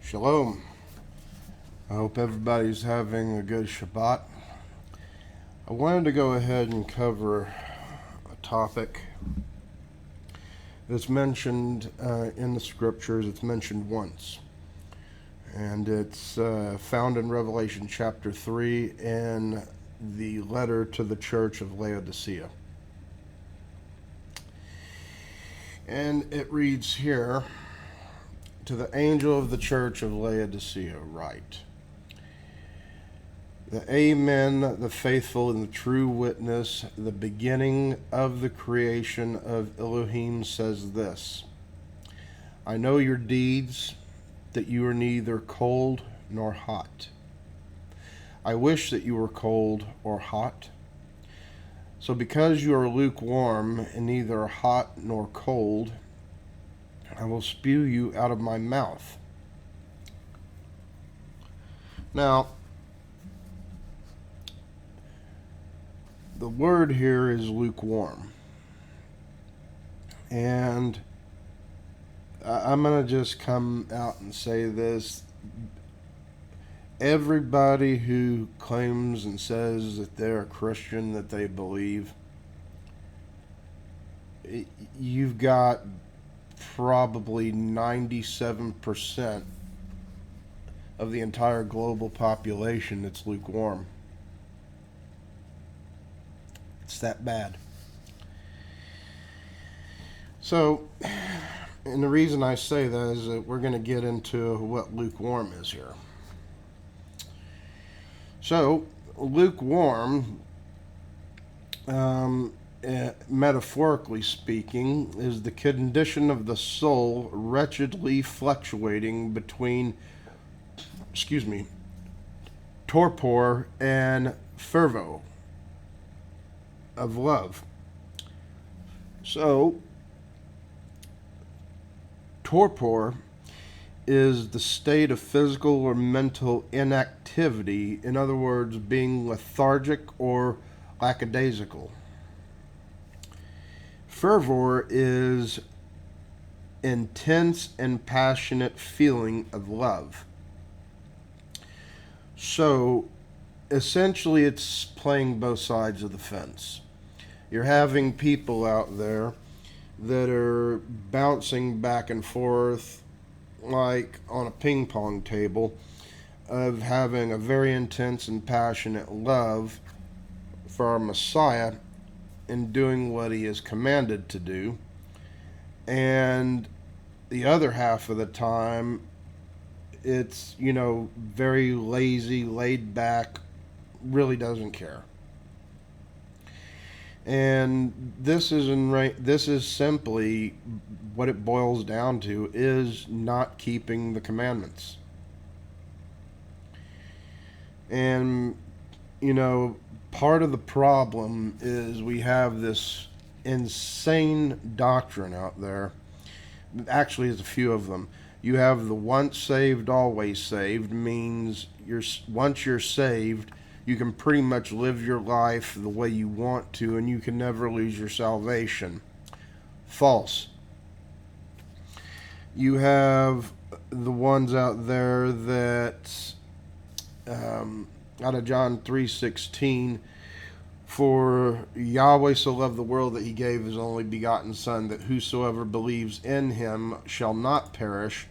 Shalom. I hope everybody's having a good Shabbat. I wanted to go ahead and cover a topic that's mentioned in the scriptures. It's mentioned once, and it's found in Revelation chapter 3 in the letter to the church of Laodicea. And it reads here, "To the angel of the church of Laodicea write, the Amen, the faithful and the true witness, the beginning of the creation of Elohim says this, I know your deeds, that you are neither cold nor hot. I wish that you were cold or hot. So because you are lukewarm and neither hot nor cold, I will spew you out of my mouth." Now, the word here is lukewarm. And I'm going to just come out and say this. Everybody who claims and says that they're a Christian, that they believe, you've got probably 97% of the entire global population that's lukewarm. It's that bad. So, and the reason I say that is that we're going to get into what lukewarm is here. So, lukewarm, metaphorically speaking, is the condition of the soul wretchedly fluctuating between, torpor and fervo of love. So, torpor is the state of physical or mental inactivity, in other words, being lethargic or lackadaisical. Fervor is intense and passionate feeling of love. So, essentially, it's playing both sides of the fence. You're having people out there that are bouncing back and forth like on a ping pong table of having a very intense and passionate love for our Messiah and doing what he is commanded to do. And the other half of the time, it's, very lazy, laid back, really doesn't care. And this is simply what it boils down to, is not keeping the commandments. And, part of the problem is we have this insane doctrine out there. Actually, there's a few of them. You have the once saved, always saved, means once you're saved, you can pretty much live your life the way you want to, and you can never lose your salvation. False. You have the ones out there that, out of John 3:16, for Yahweh so loved the world that he gave his only begotten Son, that whosoever believes in him shall not perish,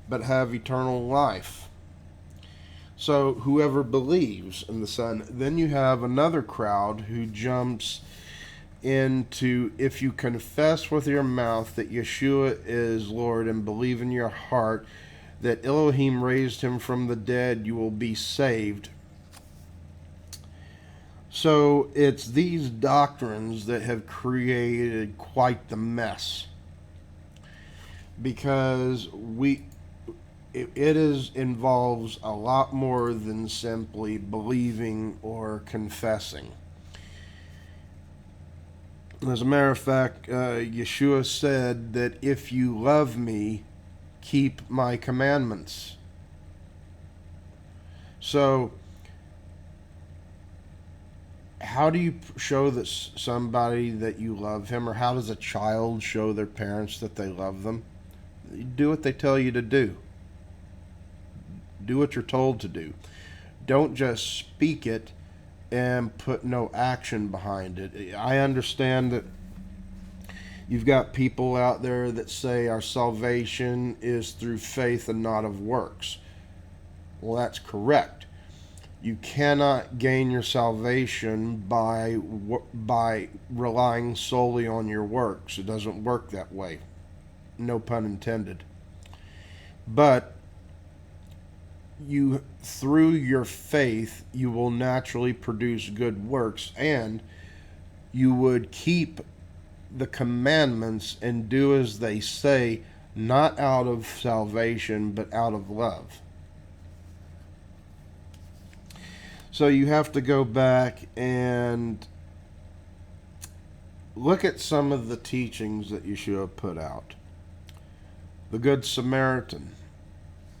but have eternal life. So whoever believes in the Son. Then you have another crowd who jumps into, if you confess with your mouth that Yeshua is Lord and believe in your heart that Elohim raised him from the dead, you will be saved. So it's these doctrines that have created quite the mess, because it involves a lot more than simply believing or confessing. As a matter of fact, Yeshua said that if you love me, keep my commandments. So, how do you show that somebody that you love him, or how does a child show their parents that they love them? You do what they tell you to do. Do what you're told to do. Don't just speak it and put no action behind it. I understand that you've got people out there that say our salvation is through faith and not of works. Well, that's correct. You cannot gain your salvation by relying solely on your works. It doesn't work that way. No pun intended. But through your faith, you will naturally produce good works, and you would keep the commandments and do as they say, not out of salvation, but out of love. So you have to go back and look at some of the teachings that Yeshua put out. The Good Samaritan.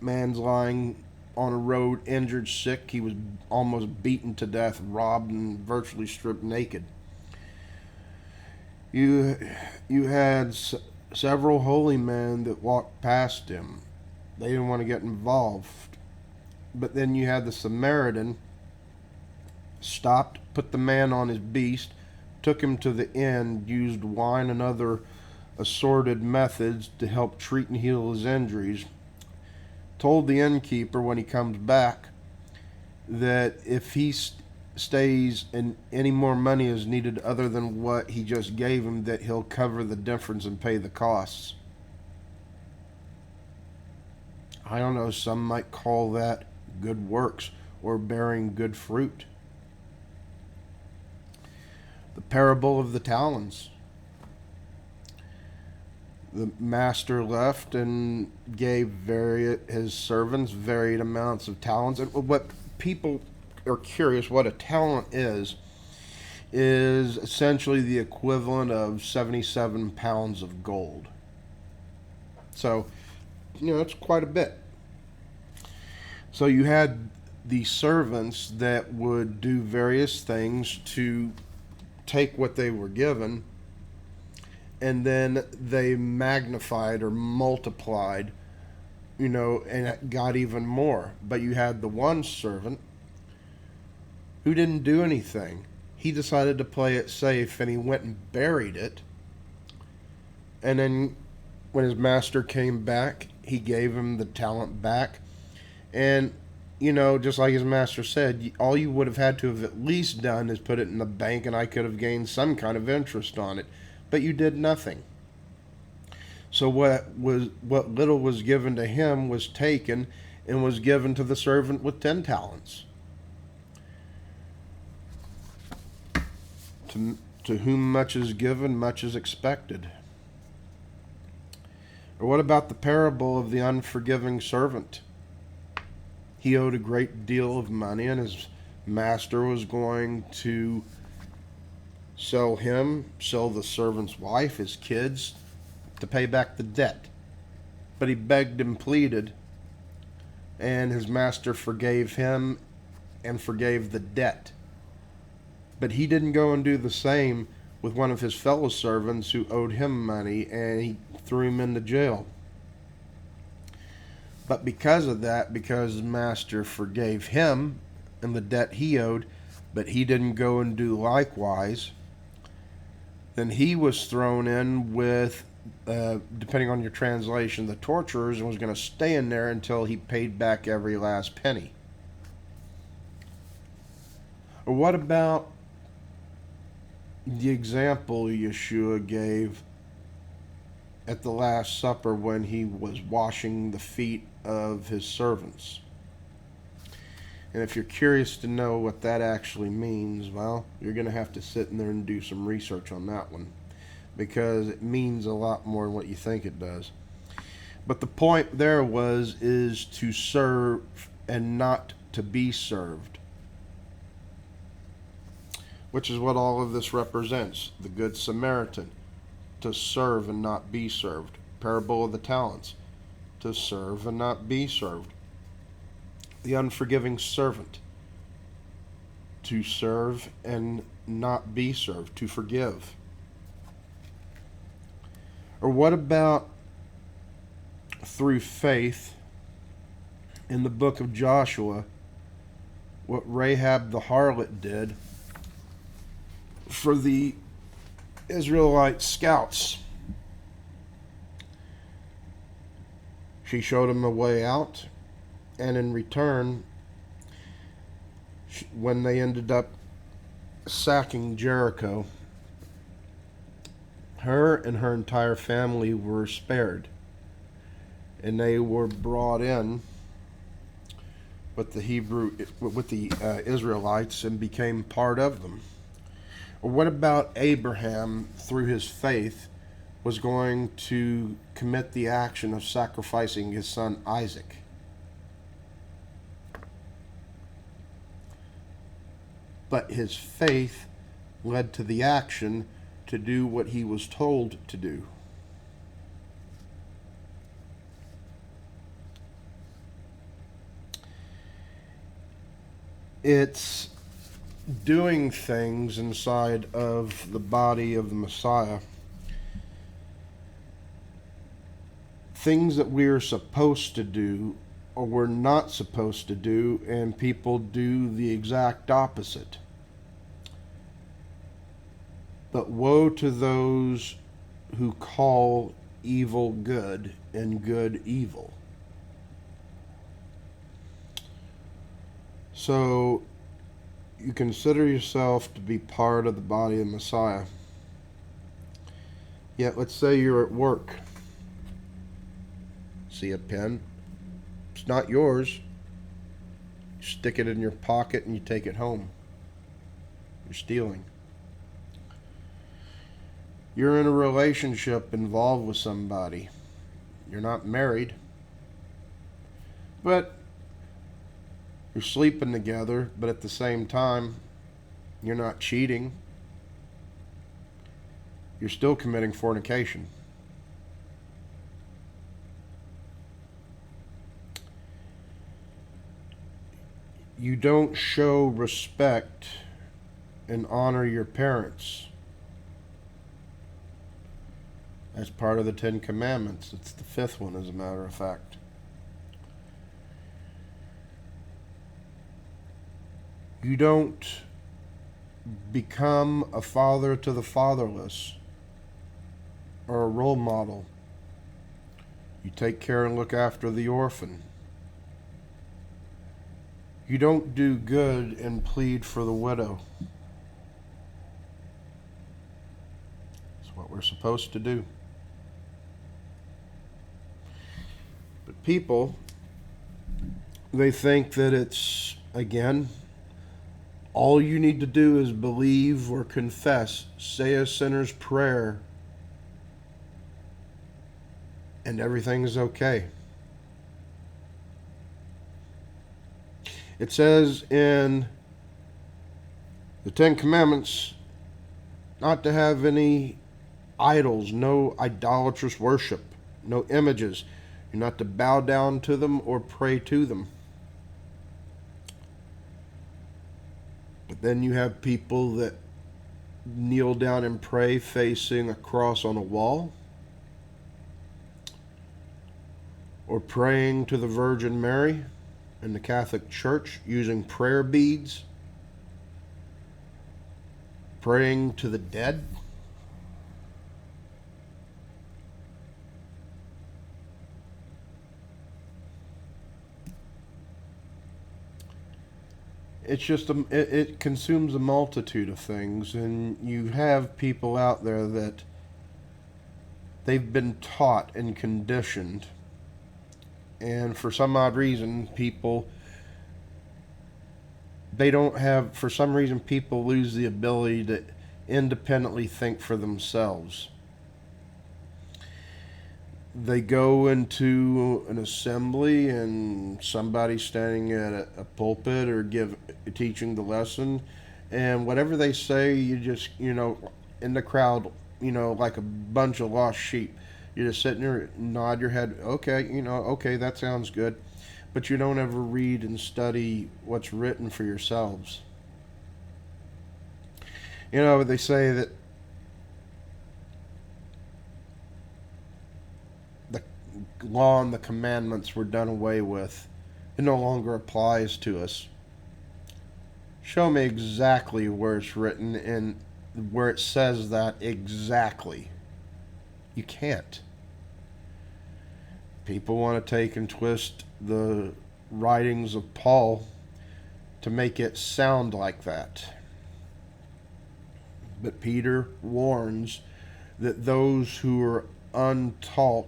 Man's lying on a road, injured, sick. He was almost beaten to death, robbed, and virtually stripped naked. You had several holy men that walked past him. They didn't want to get involved. But then you had the Samaritan, stopped, put the man on his beast, took him to the inn, used wine and other assorted methods to help treat and heal his injuries, told the innkeeper when he comes back that if he stays and any more money is needed other than what he just gave him, that he'll cover the difference and pay the costs. I don't know, some might call that good works or bearing good fruit. The parable of the talents. The master left and gave his servants varied amounts of talents. And what people are curious, what a talent is essentially the equivalent of 77 pounds of gold. So, it's quite a bit. So you had the servants that would do various things to take what they were given, and then they magnified or multiplied, and it got even more. But you had the one servant who didn't do anything. He decided to play it safe, and he went and buried it. And then when his master came back, he gave him the talent back. And just like his master said, all you would have had to have at least done is put it in the bank, and I could have gained some kind of interest on it. But you did nothing. So what little was given to him was taken and was given to the servant with 10 talents. To whom much is given, much is expected. Or what about the parable of the unforgiving servant? He owed a great deal of money, and his master was going to sell the servant's wife, his kids, to pay back the debt. But he begged and pleaded, and his master forgave him and forgave the debt. But he didn't go and do the same with one of his fellow servants who owed him money, and he threw him into jail. But because of that, because his master forgave him and the debt he owed, but he didn't go and do likewise, then he was thrown in with, depending on your translation, the torturers, and was going to stay in there until he paid back every last penny. Or what about the example Yeshua gave at the Last Supper when he was washing the feet of his servants? And if you're curious to know what that actually means, well, you're going to have to sit in there and do some research on that one, because it means a lot more than what you think it does. But the point there is to serve and not to be served, which is what all of this represents. The Good Samaritan, to serve and not be served. Parable of the talents, to serve and not be served. The unforgiving servant, to serve and not be served, to forgive. Or what about through faith in the book of Joshua what Rahab the harlot did for the Israelite scouts. She showed them a way out, and in return, when they ended up sacking Jericho, her and her entire family were spared, and they were brought in with the Israelites and became part of them. Or what about Abraham, through his faith, was going to commit the action of sacrificing his son Isaac? But his faith led to the action to do what he was told to do. It's doing things inside of the body of the Messiah, things that we're supposed to do or we're not supposed to do, and people do the exact opposite. But woe to those who call evil good and good evil. So you consider yourself to be part of the body of the Messiah. Yet let's say you're at work. See a pen? It's not yours. You stick it in your pocket and you take it home. You're stealing. You're in a relationship involved with somebody. You're not married, but you're sleeping together, but at the same time, you're not cheating. You're still committing fornication. You don't show respect and honor your parents. That's part of the 10 Commandments. It's the 5th one, as a matter of fact. You don't become a father to the fatherless or a role model. You take care and look after the orphan. You don't do good and plead for the widow. It's what we're supposed to do. But people, they think that it's, again, all you need to do is believe or confess, say a sinner's prayer, and everything's okay. It says in the 10 Commandments not to have any idols, no idolatrous worship, no images. You're not to bow down to them or pray to them. But then you have people that kneel down and pray facing a cross on a wall, or praying to the Virgin Mary in the Catholic Church using prayer beads, praying to the dead. It's just it consumes a multitude of things, and you have people out there that they've been taught and conditioned, and for some odd reason people for some reason people lose the ability to independently think for themselves. They go into an assembly and somebody's standing at a pulpit or teaching the lesson, and whatever they say, you just, in the crowd, like a bunch of lost sheep, you're just sitting there, nod your head, okay, okay, that sounds good, but you don't ever read and study what's written for yourselves. They say that the law and the commandments were done away with It no longer applies to us. Show me exactly where it's written and where it says that exactly. You can't. People want to take and twist the writings of Paul to make it sound like that. But Peter warns that those who are untaught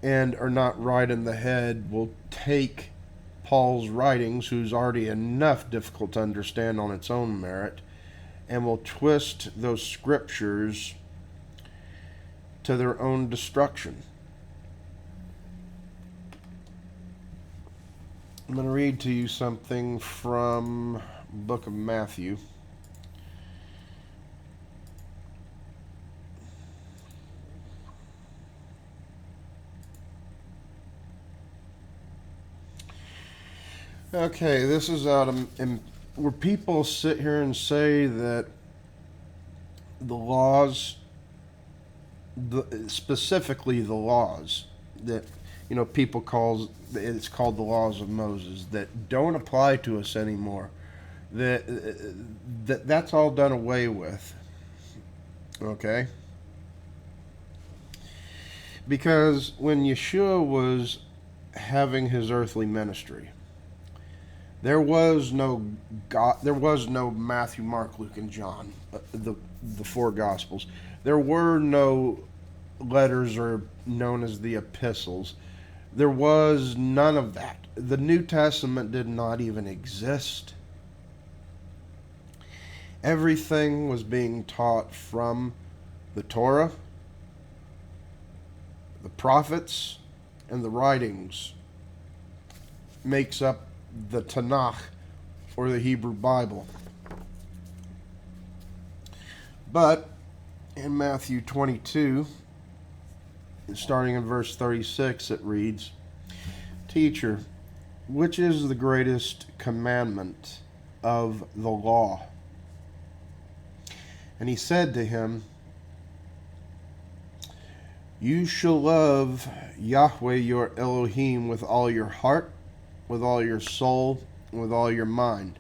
and are not right in the head will take Paul's writings, who's already enough difficult to understand on its own merit, and will twist those scriptures to their own destruction. I'm going to read to you something from the book of Matthew. Okay, this is out of where people sit here and say that the laws, specifically the laws that people it's called the laws of Moses, that don't apply to us anymore. That's all done away with. Okay? Because when Yeshua was having his earthly ministry, there was no God. There was no Matthew, Mark, Luke, and John, the four Gospels. There were no letters or known as the epistles. There was none of that. The New Testament did not even exist. Everything was being taught from the Torah, the prophets, and the writings makes up the Tanakh, or the Hebrew Bible. But in Matthew 22, starting in verse 36, it reads, "Teacher, which is the greatest commandment of the law?" And he said to him, "You shall love Yahweh your Elohim with all your heart, with all your soul, and with all your mind.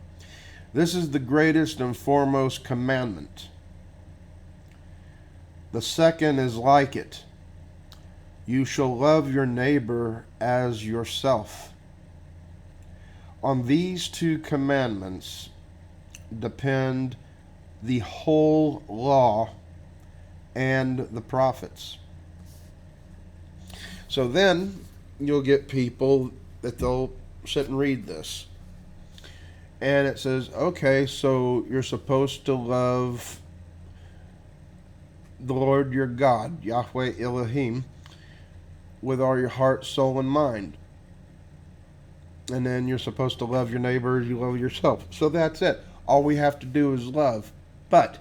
This is the greatest and foremost commandment. The second is like it. You shall love your neighbor as yourself. On these two commandments depend the whole law and the prophets." So then you'll get people that they'll sit and read this. And it says, okay, so you're supposed to love the Lord your God, Yahweh Elohim, with all your heart, soul, and mind. And then you're supposed to love your neighbor as you love yourself. So that's it. All we have to do is love. But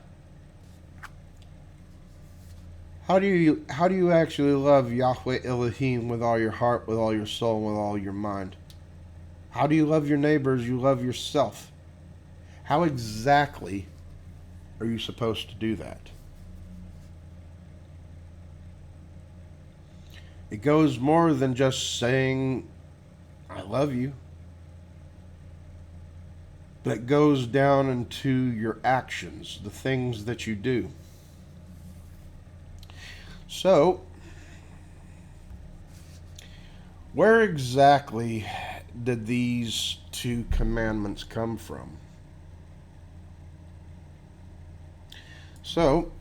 how do you actually love Yahweh Elohim with all your heart, with all your soul, and with all your mind? How do you love your neighbor as you love yourself? How exactly are you supposed to do that? It goes more than just saying, "I love you." But it goes down into your actions, the things that you do. So, where exactly did these two commandments come from? So,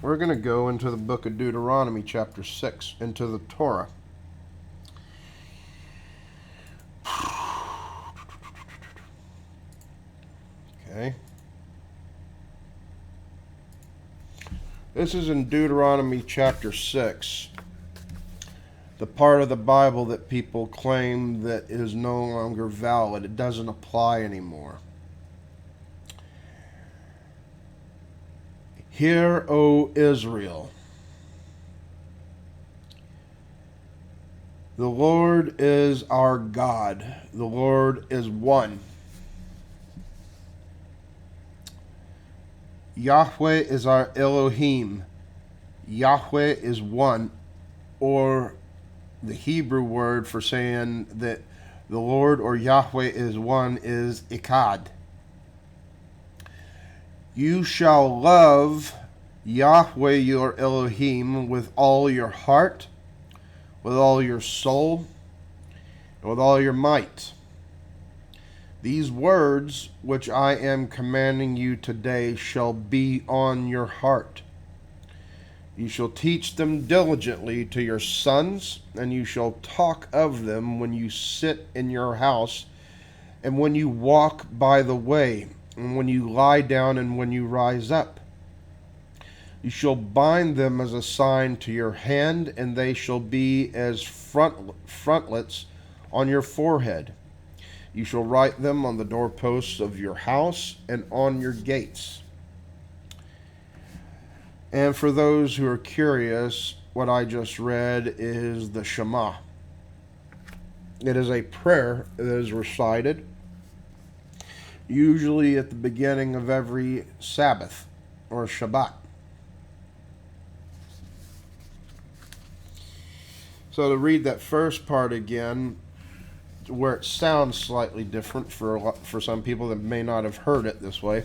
we're going to go into the book of Deuteronomy, chapter 6, into the Torah. Okay. This is in Deuteronomy chapter 6. The part of the Bible that people claim that is no longer valid. It doesn't apply anymore. "Hear, O Israel, the Lord is our God. The Lord is one. Yahweh is our Elohim. Yahweh is one. or the Hebrew word for saying that the Lord or Yahweh is one is Echad. You shall love Yahweh your Elohim with all your heart, with all your soul, and with all your might. These words which I am commanding you today shall be on your heart. You shall teach them diligently to your sons, and you shall talk of them when you sit in your house, and when you walk by the way, and when you lie down, and when you rise up. You shall bind them as a sign to your hand, and they shall be as frontlets on your forehead. You shall write them on the doorposts of your house and on your gates. And for those who are curious, what I just read is the Shema. It is a prayer that is recited usually at the beginning of every Sabbath or Shabbat. So to read that first part again, where it sounds slightly different for some people that may not have heard it this way.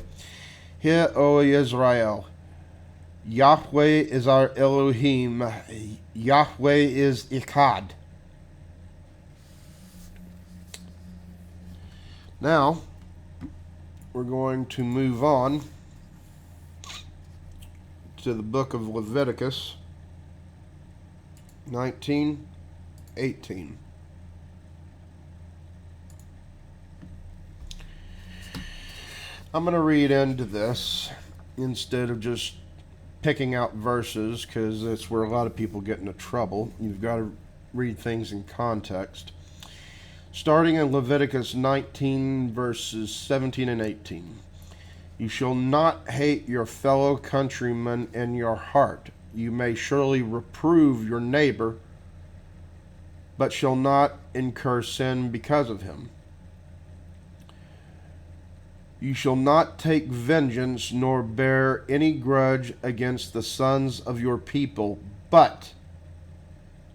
Hear, O Israel, Yahweh is our Elohim, Yahweh is Echad. Now, we're going to move on to the book of Leviticus 19:18. I'm going to read into this instead of just picking out verses, because that's where a lot of people get into trouble. You've got to read things in context. Starting in Leviticus 19, verses 17 and 18. You shall not hate your fellow countrymen in your heart. You may surely reprove your neighbor, but shall not incur sin because of him. You shall not take vengeance nor bear any grudge against the sons of your people, but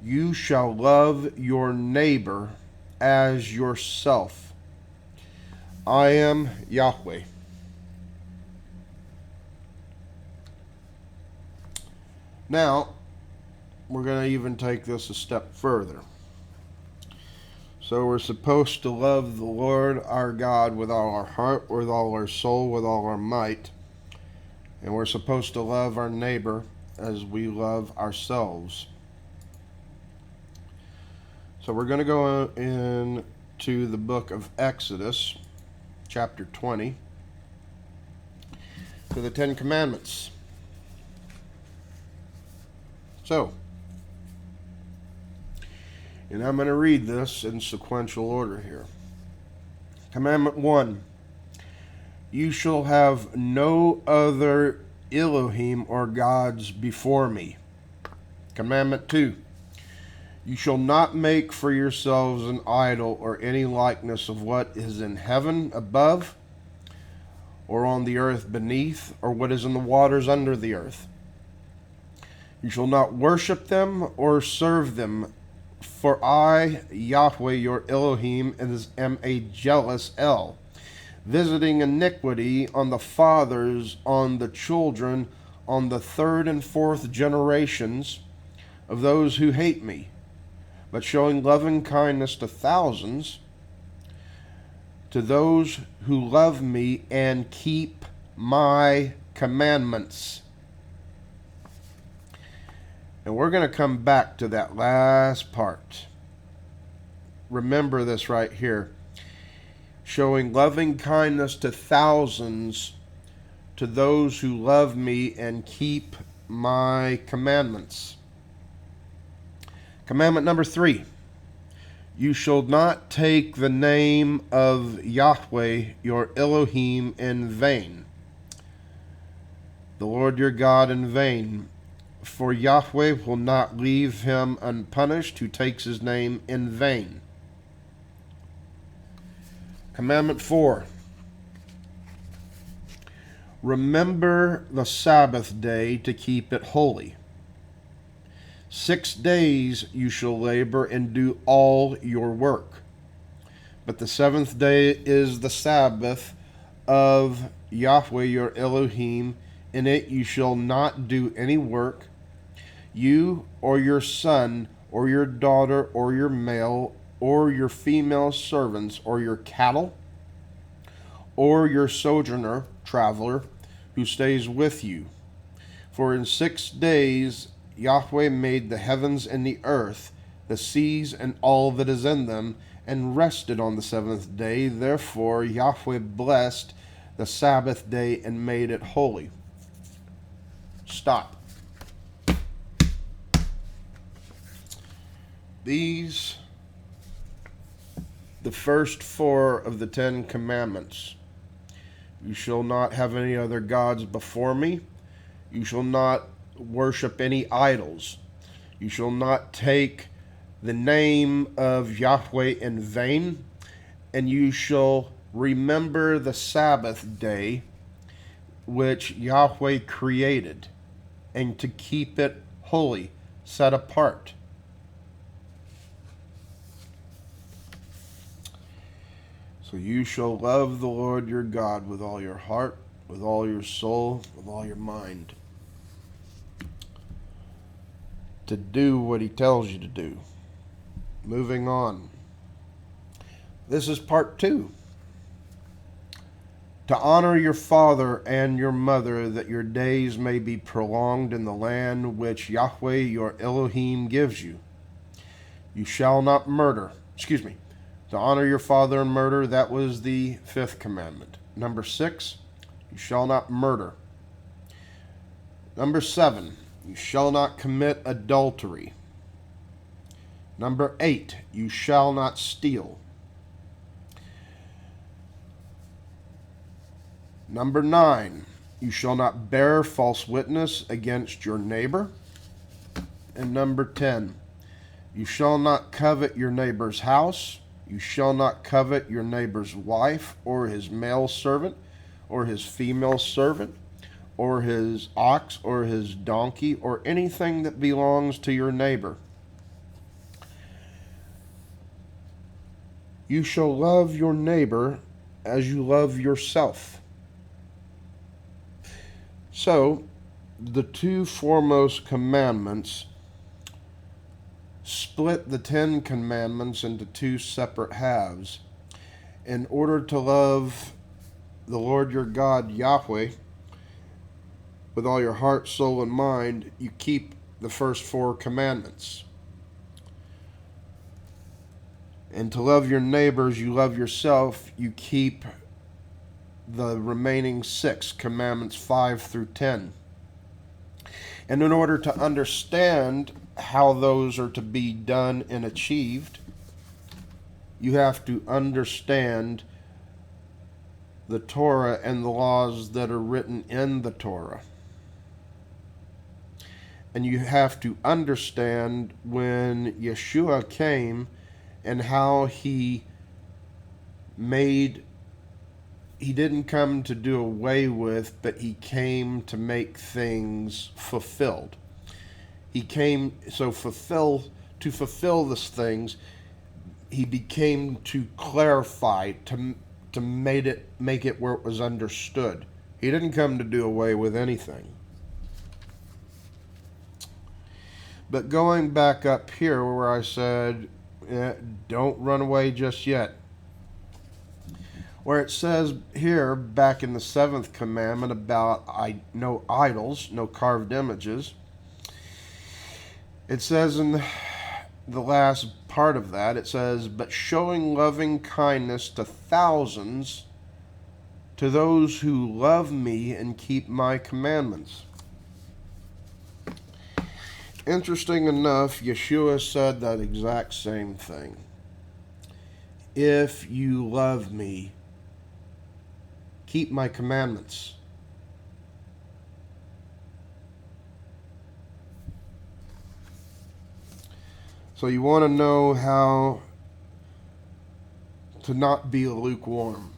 you shall love your neighbor as yourself. I am Yahweh. Now, we're going to even take this a step further. So we're supposed to love the Lord our God with all our heart, with all our soul, with all our might. And we're supposed to love our neighbor as we love ourselves. So we're going to go into the book of Exodus, chapter 20, to the Ten Commandments. So, and I'm going to read this in sequential order here. Commandment 1. You shall have no other Elohim or gods before me. Commandment 2. You shall not make for yourselves an idol or any likeness of what is in heaven above, or on the earth beneath, or what is in the waters under the earth. You shall not worship them or serve them, for I, Yahweh your Elohim, am a jealous El, visiting iniquity on the fathers, on the children, on the third and fourth generations of those who hate me, but showing loving kindness to thousands, to those who love me and keep my commandments. And we're going to come back to that last part. Remember this right here. Showing loving kindness to thousands, to those who love me and keep my commandments. Commandment number 3. You shall not take the name of Yahweh your Elohim in vain, the Lord your God in vain. For Yahweh will not leave him unpunished who takes his name in vain. Commandment 4. Remember the Sabbath day to keep it holy. 6 days you shall labor and do all your work. But the seventh day is the Sabbath of Yahweh your Elohim. In it you shall not do any work, you or your son or your daughter or your male or your female servants or your cattle or your sojourner, traveler, who stays with you. For in 6 days Yahweh made the heavens and the earth, the seas and all that is in them, and rested on the seventh day. Therefore Yahweh blessed the Sabbath day and made it holy. Stop. These, the first 4 of the 10 commandments. You shall not have any other gods before me. You shall not worship any idols. You shall not take the name of Yahweh in vain. And you shall remember the Sabbath day which Yahweh created, and to keep it holy, set apart. So you shall love the Lord your God with all your heart, with all your soul, with all your mind, to do what he tells you to do. Moving on. This is part 2. To honor your father and your mother, that your days may be prolonged in the land which Yahweh your Elohim gives you. You shall not murder. To honor your father and murder, that was the 5th commandment. Number 6, you shall not murder. Number 7, you shall not commit adultery. Number 8, you shall not steal. Number 9, you shall not bear false witness against your neighbor. And number 10, you shall not covet your neighbor's house. You shall not covet your neighbor's wife, or his male servant, or his female servant, or his ox, or his donkey, or anything that belongs to your neighbor. You shall love your neighbor as you love yourself. So, the 2 foremost commandments split the 10 commandments into 2 separate halves. In order to love the Lord your God, Yahweh, with all your heart, soul, and mind, you keep the first 4 commandments. And to love your neighbors, you love yourself, you keep the remaining 6 commandments, 5 through 10. And in order to understand how those are to be done and achieved, you have to understand the Torah and the laws that are written in the Torah. And you have to understand when Yeshua came and how he didn't come to do away with, but he came to make things fulfilled. He came to fulfill these things. He became to clarify, to make it where it was understood. He didn't come to do away with anything. But going back up here where I said, don't run away just yet. Where it says here, back in the 7th commandment about no idols, no carved images, it says in the last part of that, it says, but showing loving kindness to thousands, to those who love me and keep my commandments. Interesting enough, Yeshua said that exact same thing. If you love me, keep my commandments. So you want to know how to not be lukewarm.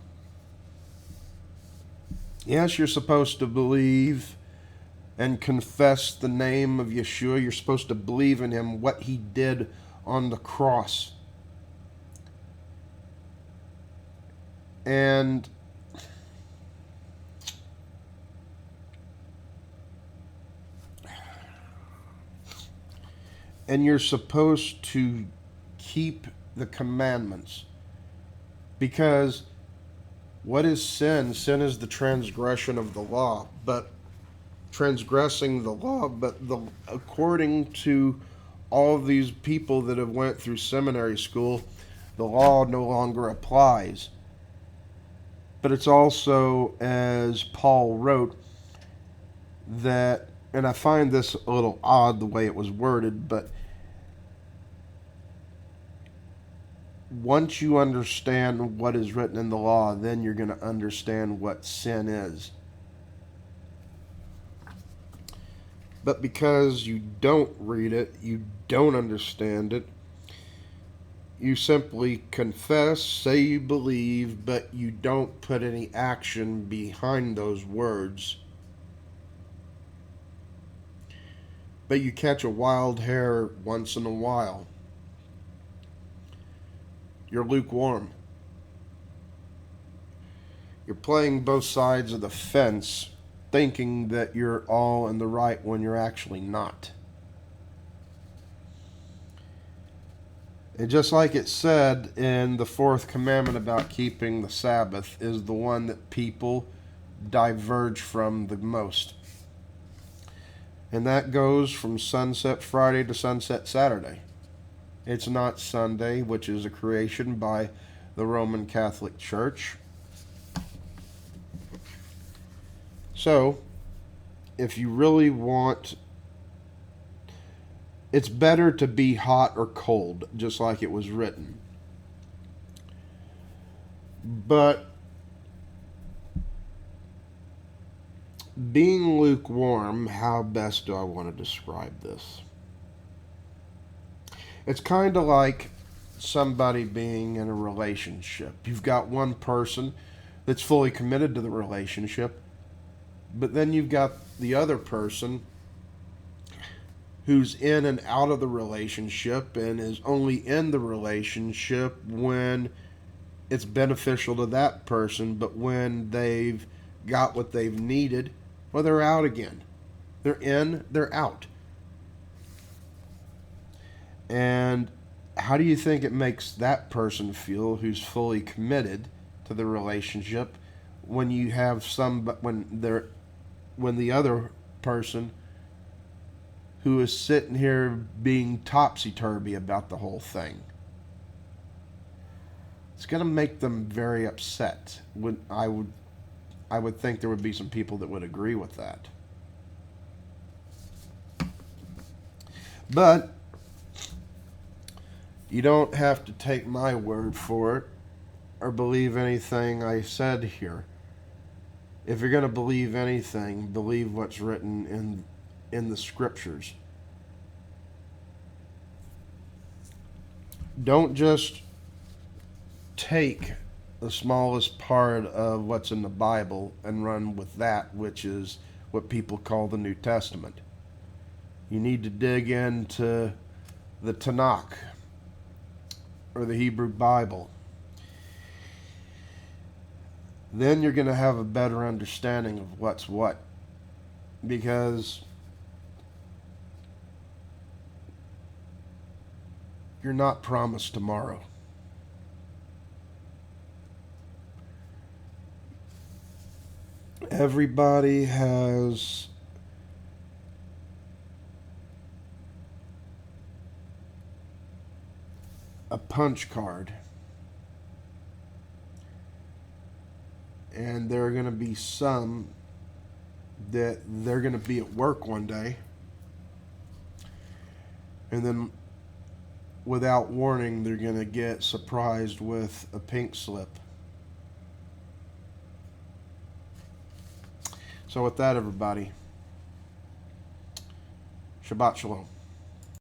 Yes, you're supposed to believe and confess the name of Yeshua. You're supposed to believe in him, what he did on the cross. And you're supposed to keep the commandments. Because what is sin? Sin is the transgression of the law. But transgressing the law, according to all of these people that have went through seminary school, the law no longer applies. But it's also, as Paul wrote, that, and I find this a little odd the way it was worded, but once you understand what is written in the law, then you're going to understand what sin is. But because you don't read it, you don't understand it, you simply confess, say you believe, but you don't put any action behind those words. But you catch a wild hare once in a while. You're lukewarm. You're playing both sides of the fence, thinking that you're all in the right when you're actually not. And just like it said in the fourth commandment about keeping the Sabbath, is the one that people diverge from the most. And that goes from sunset Friday to sunset Saturday. It's not Sunday, which is a creation by the Roman Catholic Church. So, if you really want, it's better to be hot or cold, just like it was written. But being lukewarm, how best do I want to describe this? It's kind of like somebody being in a relationship. You've got one person that's fully committed to the relationship, but then you've got the other person who's in and out of the relationship and is only in the relationship when it's beneficial to that person, but when they've got what they've needed, well, they're out again. They're in, they're out. And how do you think it makes that person feel who's fully committed to the relationship when you have when the other person who is sitting here being topsy-turvy about the whole thing? It's going to make them very upset. I would think there would be some people that would agree with that. But you don't have to take my word for it or believe anything I said here. If you're going to believe anything, believe what's written in the scriptures. Don't just take the smallest part of what's in the Bible and run with that, which is what people call the New Testament. You need to dig into the Tanakh, or the Hebrew Bible. Then you're going to have a better understanding of what's what. Because you're not promised tomorrow. Everybody has a punch card. And there are going to be some that they're going to be at work one day, and then without warning they're going to get surprised with a pink slip. So with that, everybody, Shabbat Shalom.